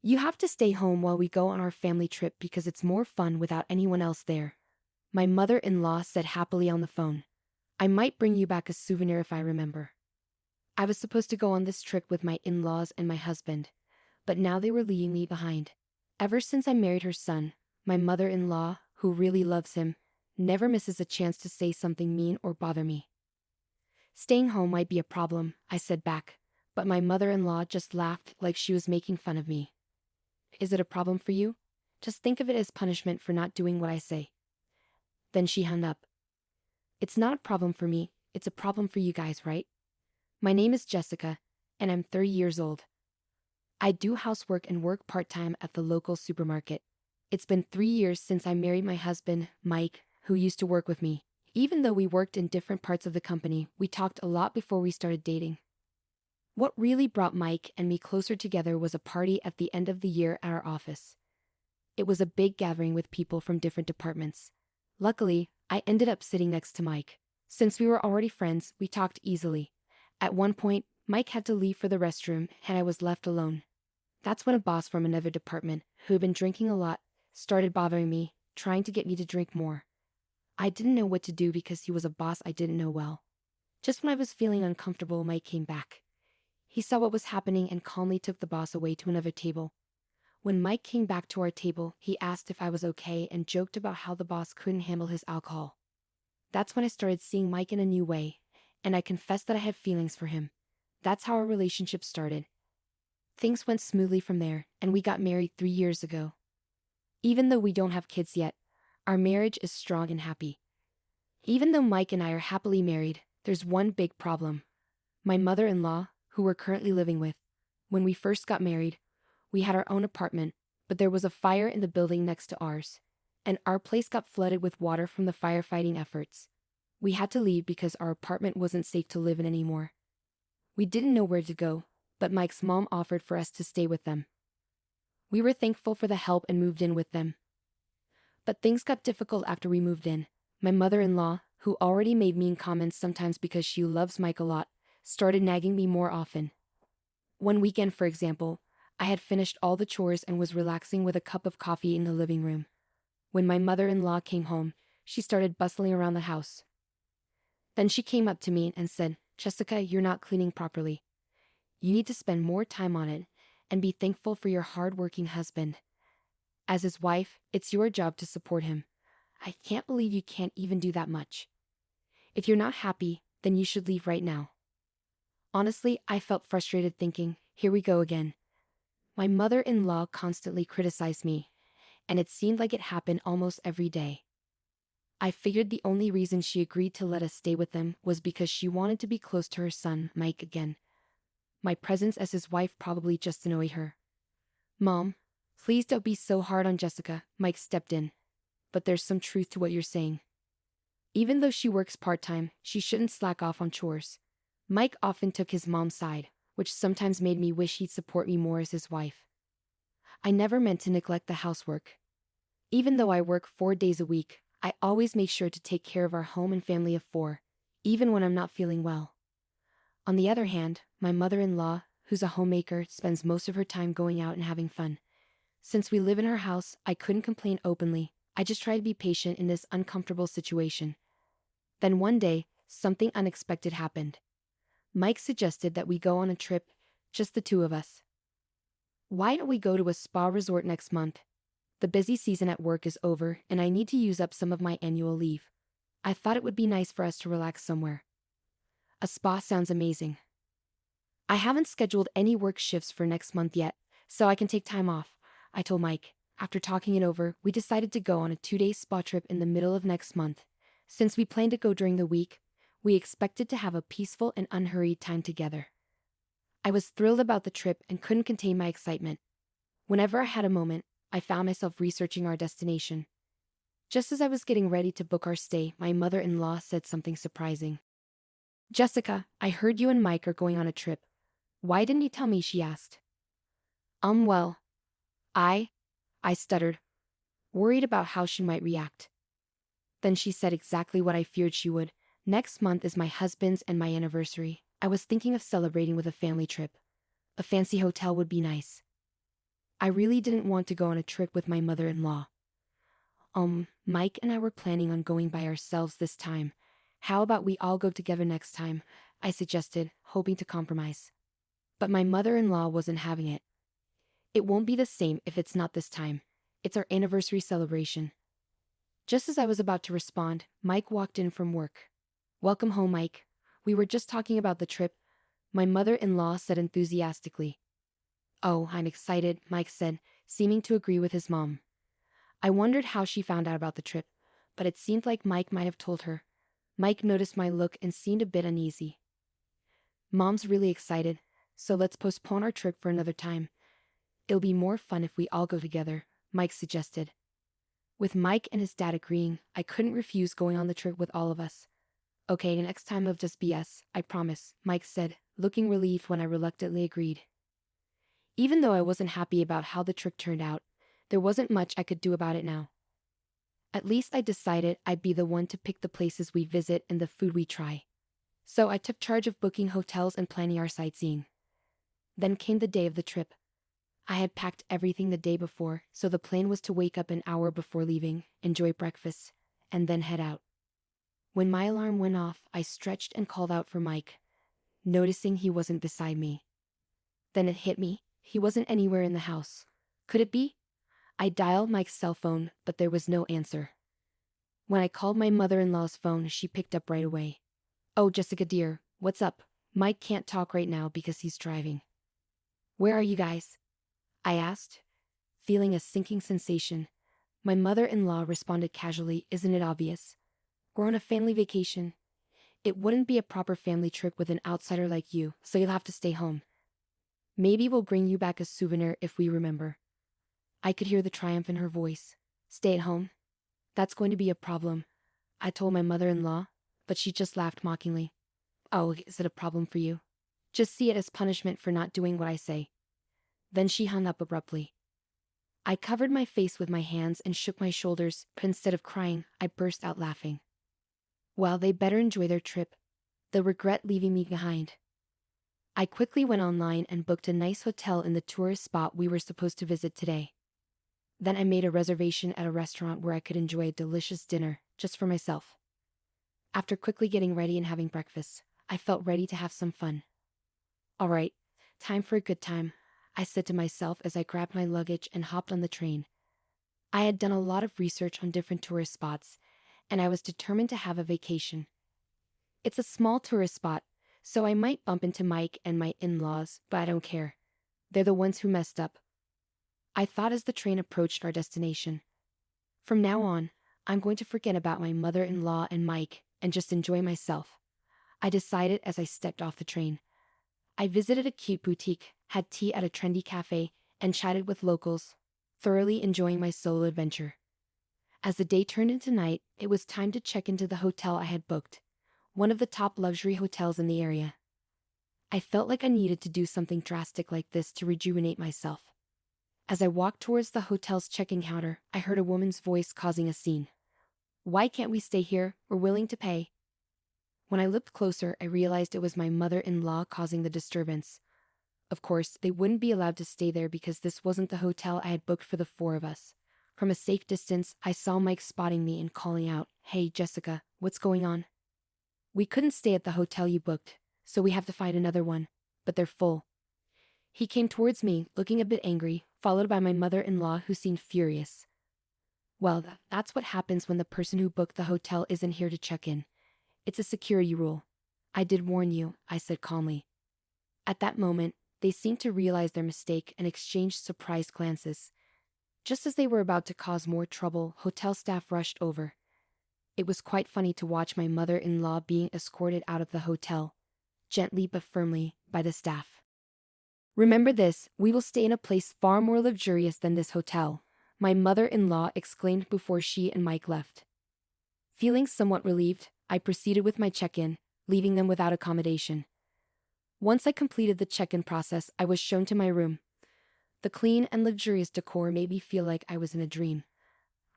You have to stay home while we go on our family trip because it's more fun without anyone else there. My mother-in-law said happily on the phone. I might bring you back a souvenir if I remember. I was supposed to go on this trip with my in-laws and my husband, but now they were leaving me behind. Ever since I married her son, my mother-in-law, who really loves him, never misses a chance to say something mean or bother me. Staying home might be a problem, I said back, but my mother-in-law just laughed like she was making fun of me. Is it a problem for you? Just think of it as punishment for not doing what I say. Then she hung up. It's not a problem for me, it's a problem for you guys, right? My name is Jessica, and I'm 30 years old. I do housework and work part-time at the local supermarket. It's been 3 years since I married my husband, Mike, who used to work with me. Even though we worked in different parts of the company, we talked a lot before we started dating. What really brought Mike and me closer together was a party at the end of the year at our office. It was a big gathering with people from different departments. Luckily, I ended up sitting next to Mike. Since we were already friends, we talked easily. At one point, Mike had to leave for the restroom, and I was left alone. That's when a boss from another department, who had been drinking a lot, started bothering me, trying to get me to drink more. I didn't know what to do because he was a boss I didn't know well. Just when I was feeling uncomfortable, Mike came back. He saw what was happening and calmly took the boss away to another table. When Mike came back to our table, he asked if I was okay and joked about how the boss couldn't handle his alcohol. That's when I started seeing Mike in a new way, and I confessed that I had feelings for him. That's how our relationship started. Things went smoothly from there, and we got married 3 years ago. Even though we don't have kids yet, our marriage is strong and happy. Even though Mike and I are happily married, there's one big problem. My mother-in-law, who we're currently living with, when we first got married, we had our own apartment, but there was a fire in the building next to ours, and our place got flooded with water from the firefighting efforts. We had to leave because our apartment wasn't safe to live in anymore. We didn't know where to go, but Mike's mom offered for us to stay with them. We were thankful for the help and moved in with them. But things got difficult after we moved in. My mother-in-law, who already made mean comments sometimes because she loves Mike a lot, started nagging me more often. One weekend, for example, I had finished all the chores and was relaxing with a cup of coffee in the living room. When my mother-in-law came home, she started bustling around the house. Then she came up to me and said, "Jessica, you're not cleaning properly. You need to spend more time on it, and be thankful for your hard-working husband. As his wife, it's your job to support him. I can't believe you can't even do that much. If you're not happy, then you should leave right now." Honestly, I felt frustrated thinking, here we go again. My mother-in-law constantly criticized me, and it seemed like it happened almost every day. I figured the only reason she agreed to let us stay with them was because she wanted to be close to her son, Mike, again. My presence as his wife probably just annoyed her. "Mom, please don't be so hard on Jessica," Mike stepped in. "But there's some truth to what you're saying. Even though she works part-time, she shouldn't slack off on chores." Mike often took his mom's side, which sometimes made me wish he'd support me more as his wife. I never meant to neglect the housework. Even though I work 4 days a week, I always make sure to take care of our home and family of 4, even when I'm not feeling well. On the other hand, my mother-in-law, who's a homemaker, spends most of her time going out and having fun. Since we live in her house, I couldn't complain openly. I just try to be patient in this uncomfortable situation. Then one day, something unexpected happened. Mike suggested that we go on a trip, just the two of us. "Why don't we go to a spa resort next month? The busy season at work is over, and I need to use up some of my annual leave. I thought it would be nice for us to relax somewhere." A spa sounds amazing. "I haven't scheduled any work shifts for next month yet, so I can take time off," I told Mike. After talking it over, we decided to go on a 2-day spa trip in the middle of next month. Since we planned to go during the week, we expected to have a peaceful and unhurried time together. I was thrilled about the trip and couldn't contain my excitement. Whenever I had a moment, I found myself researching our destination. Just as I was getting ready to book our stay, my mother-in-law said something surprising. "Jessica, I heard you and Mike are going on a trip. Why didn't you tell me?" she asked. Well, I stuttered, worried about how she might react. Then she said exactly what I feared she would. "Next month is my husband's and my anniversary. I was thinking of celebrating with a family trip. A fancy hotel would be nice." I really didn't want to go on a trip with my mother-in-law. Mike and I were planning on going by ourselves this time. How about we all go together next time? I suggested, hoping to compromise. But my mother-in-law wasn't having it. It won't be the same if it's not this time. It's our anniversary celebration. Just as I was about to respond, Mike walked in from work. Welcome home, Mike. We were just talking about the trip, my mother-in-law said enthusiastically. Oh, I'm excited, Mike said, seeming to agree with his mom. I wondered how she found out about the trip, but it seemed like Mike might have told her. Mike noticed my look and seemed a bit uneasy. Mom's really excited, so let's postpone our trip for another time. It'll be more fun if we all go together, Mike suggested. With Mike and his dad agreeing, I couldn't refuse going on the trip with all of us. Okay, next time of just BS, I promise, Mike said, looking relieved when I reluctantly agreed. Even though I wasn't happy about how the trip turned out, there wasn't much I could do about it now. At least I decided I'd be the one to pick the places we visit and the food we try. So I took charge of booking hotels and planning our sightseeing. Then came the day of the trip. I had packed everything the day before, so the plan was to wake up an hour before leaving, enjoy breakfast, and then head out. When my alarm went off, I stretched and called out for Mike, noticing he wasn't beside me. Then it hit me, he wasn't anywhere in the house. Could it be? I dialed Mike's cell phone, but there was no answer. When I called my mother-in-law's phone, she picked up right away. Oh, Jessica dear, what's up? Mike can't talk right now because he's driving. Where are you guys? I asked, feeling a sinking sensation. My mother-in-law responded casually, isn't it obvious? We're on a family vacation. It wouldn't be a proper family trip with an outsider like you, so you'll have to stay home. Maybe we'll bring you back a souvenir if we remember. I could hear the triumph in her voice. Stay at home? That's going to be a problem, I told my mother-in-law, but she just laughed mockingly. Oh, is it a problem for you? Just see it as punishment for not doing what I say. Then she hung up abruptly. I covered my face with my hands and shook my shoulders, but instead of crying, I burst out laughing. Well, they better enjoy their trip. They'll regret leaving me behind. I quickly went online and booked a nice hotel in the tourist spot we were supposed to visit today. Then I made a reservation at a restaurant where I could enjoy a delicious dinner, just for myself. After quickly getting ready and having breakfast, I felt ready to have some fun. All right, time for a good time, I said to myself as I grabbed my luggage and hopped on the train. I had done a lot of research on different tourist spots, and I was determined to have a vacation. It's a small tourist spot, so I might bump into Mike and my in-laws, but I don't care. They're the ones who messed up. I thought as the train approached our destination. From now on, I'm going to forget about my mother-in-law and Mike and just enjoy myself, I decided as I stepped off the train. I visited a cute boutique, had tea at a trendy cafe, and chatted with locals, thoroughly enjoying my solo adventure. As the day turned into night, it was time to check into the hotel I had booked, one of the top luxury hotels in the area. I felt like I needed to do something drastic like this to rejuvenate myself. As I walked towards the hotel's check-in counter, I heard a woman's voice causing a scene. Why can't we stay here? We're willing to pay. When I looked closer, I realized it was my mother-in-law causing the disturbance. Of course, they wouldn't be allowed to stay there because this wasn't the hotel I had booked for the four of us. From a safe distance, I saw Mike spotting me and calling out, Hey, Jessica, what's going on? We couldn't stay at the hotel you booked, so we have to find another one, but they're full. He came towards me, looking a bit angry, followed by my mother-in-law who seemed furious. Well, that's what happens when the person who booked the hotel isn't here to check in. It's a security rule. I did warn you, I said calmly. At that moment, they seemed to realize their mistake and exchanged surprised glances. Just as they were about to cause more trouble, hotel staff rushed over. It was quite funny to watch my mother-in-law being escorted out of the hotel, gently but firmly, by the staff. Remember this, we will stay in a place far more luxurious than this hotel, my mother-in-law exclaimed before she and Mike left. Feeling somewhat relieved, I proceeded with my check-in, leaving them without accommodation. Once I completed the check-in process, I was shown to my room. The clean and luxurious decor made me feel like I was in a dream.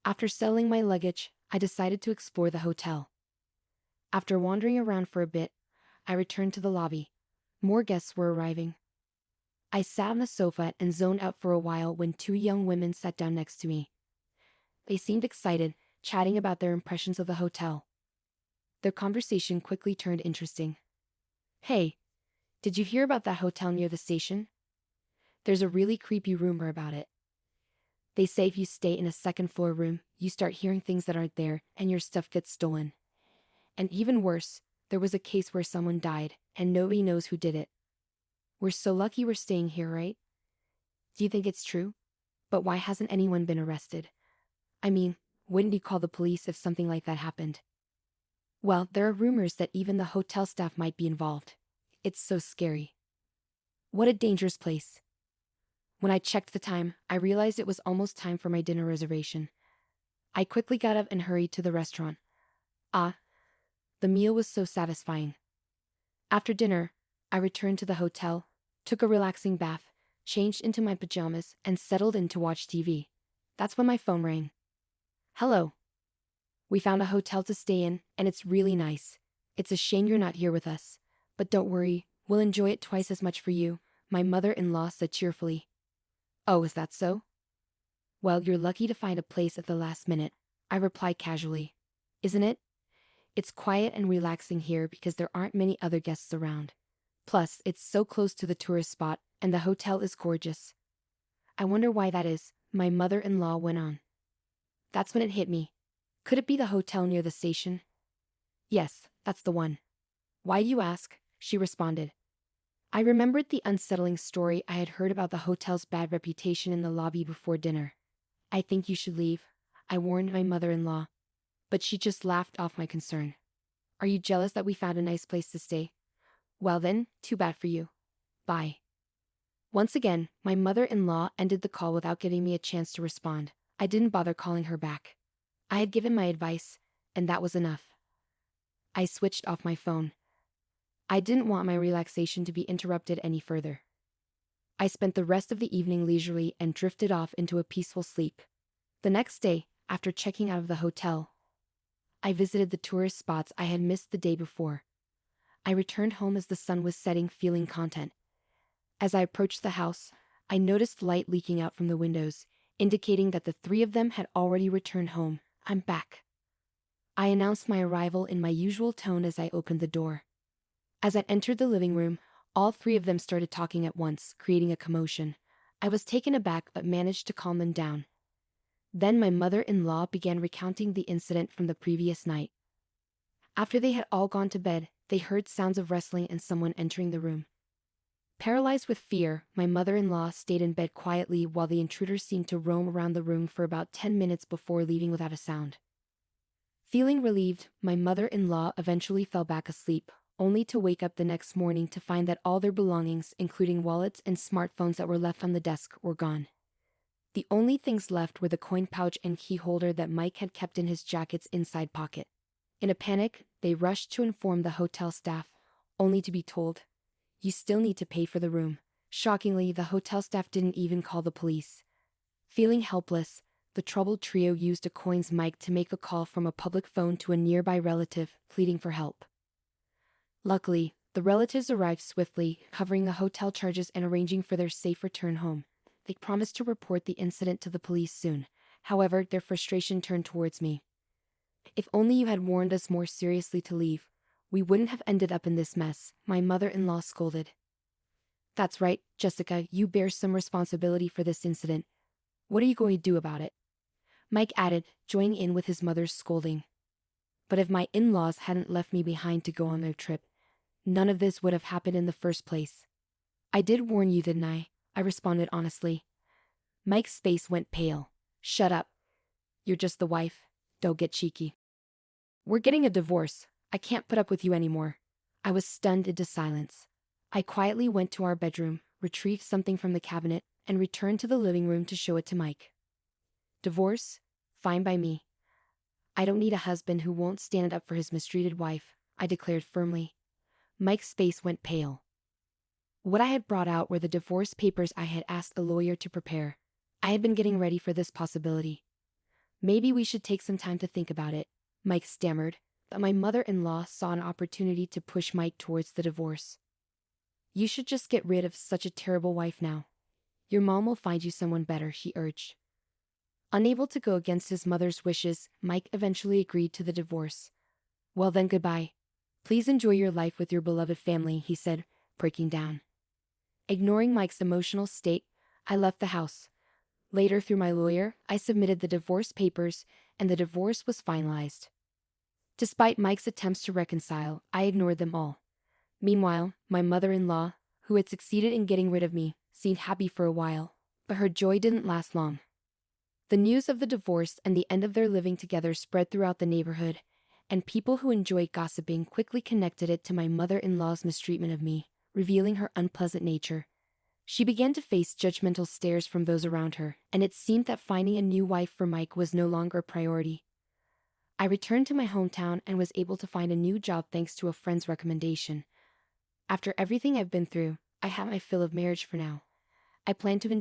After settling my luggage, I decided to explore the hotel. After wandering around for a bit, I returned to the lobby. More guests were arriving. I sat on the sofa and zoned out for a while when two young women sat down next to me. They seemed excited, chatting about their impressions of the hotel. Their conversation quickly turned interesting. "Hey, did you hear about that hotel near the station? There's a really creepy rumor about it. They say if you stay in a second-floor room, you start hearing things that aren't there and your stuff gets stolen. And even worse, there was a case where someone died, and nobody knows who did it. We're so lucky we're staying here, right? Do you think it's true? But why hasn't anyone been arrested? I mean, wouldn't you call the police if something like that happened?" "Well, there are rumors that even the hotel staff might be involved. It's so scary. What a dangerous place." When I checked the time, I realized it was almost time for my dinner reservation. I quickly got up and hurried to the restaurant. Ah, the meal was so satisfying. After dinner, I returned to the hotel, took a relaxing bath, changed into my pajamas, and settled in to watch TV. That's when my phone rang. "Hello. We found a hotel to stay in, and it's really nice. It's a shame you're not here with us. But don't worry, we'll enjoy it twice as much for you," my mother-in-law said cheerfully. "Oh, is that so? Well, you're lucky to find a place at the last minute," I replied casually. "Isn't it? It's quiet and relaxing here because there aren't many other guests around. Plus, it's so close to the tourist spot, and the hotel is gorgeous." "I wonder why that is," my mother-in-law went on. That's when it hit me. Could it be the hotel near the station? "Yes, that's the one." "Why do you ask?" she responded. I remembered the unsettling story I had heard about the hotel's bad reputation in the lobby before dinner. "I think you should leave," I warned my mother-in-law. But she just laughed off my concern. "Are you jealous that we found a nice place to stay? Well then, too bad for you. Bye." Once again, my mother-in-law ended the call without giving me a chance to respond. I didn't bother calling her back. I had given my advice, and that was enough. I switched off my phone. I didn't want my relaxation to be interrupted any further. I spent the rest of the evening leisurely and drifted off into a peaceful sleep. The next day, after checking out of the hotel, I visited the tourist spots I had missed the day before. I returned home as the sun was setting, feeling content. As I approached the house, I noticed light leaking out from the windows, indicating that the three of them had already returned home. "I'm back." I announced my arrival in my usual tone as I opened the door. As I entered the living room, all three of them started talking at once, creating a commotion. I was taken aback but managed to calm them down. Then my mother-in-law began recounting the incident from the previous night. After they had all gone to bed, they heard sounds of wrestling and someone entering the room. Paralyzed with fear, my mother-in-law stayed in bed quietly while the intruder seemed to roam around the room for about 10 minutes before leaving without a sound. Feeling relieved, my mother-in-law eventually fell back asleep, only to wake up the next morning to find that all their belongings, including wallets and smartphones that were left on the desk, were gone. The only things left were the coin pouch and key holder that Mike had kept in his jacket's inside pocket. In a panic, they rushed to inform the hotel staff, only to be told, "You still need to pay for the room." Shockingly, the hotel staff didn't even call the police. Feeling helpless, the troubled trio used a coins mic to make a call from a public phone to a nearby relative, pleading for help. Luckily, the relatives arrived swiftly, covering the hotel charges and arranging for their safe return home. They promised to report the incident to the police soon. However, their frustration turned towards me. "If only you had warned us more seriously to leave, we wouldn't have ended up in this mess," my mother-in-law scolded. "That's right, Jessica, you bear some responsibility for this incident. What are you going to do about it?" Mike added, joining in with his mother's scolding. But if my in-laws hadn't left me behind to go on their trip, none of this would have happened in the first place. "I did warn you, didn't I?" I responded honestly. Mike's face went pale. "Shut up. You're just the wife. Don't get cheeky. We're getting a divorce. I can't put up with you anymore." I was stunned into silence. I quietly went to our bedroom, retrieved something from the cabinet, and returned to the living room to show it to Mike. "Divorce? Fine by me. I don't need a husband who won't stand up for his mistreated wife," I declared firmly. Mike's face went pale. What I had brought out were the divorce papers I had asked a lawyer to prepare. I had been getting ready for this possibility. "Maybe we should take some time to think about it," Mike stammered, but my mother-in-law saw an opportunity to push Mike towards the divorce. You should just get rid of such a terrible wife now. Your mom will find you someone better, he urged. Unable to go against his mother's wishes, Mike eventually agreed to the divorce. Well then, goodbye. Please enjoy your life with your beloved family, he said, breaking down. Ignoring Mike's emotional state, I left the house. Later, through my lawyer, I submitted the divorce papers, and the divorce was finalized. Despite Mike's attempts to reconcile, I ignored them all. Meanwhile, my mother-in-law, who had succeeded in getting rid of me, seemed happy for a while, but her joy didn't last long. The news of the divorce and the end of their living together spread throughout the neighborhood, and people who enjoyed gossiping quickly connected it to my mother-in-law's mistreatment of me, revealing her unpleasant nature. She began to face judgmental stares from those around her, and it seemed that finding a new wife for Mike was no longer a priority. I returned to my hometown and was able to find a new job thanks to a friend's recommendation. After everything I've been through, I have my fill of marriage for now. I plan to enjoy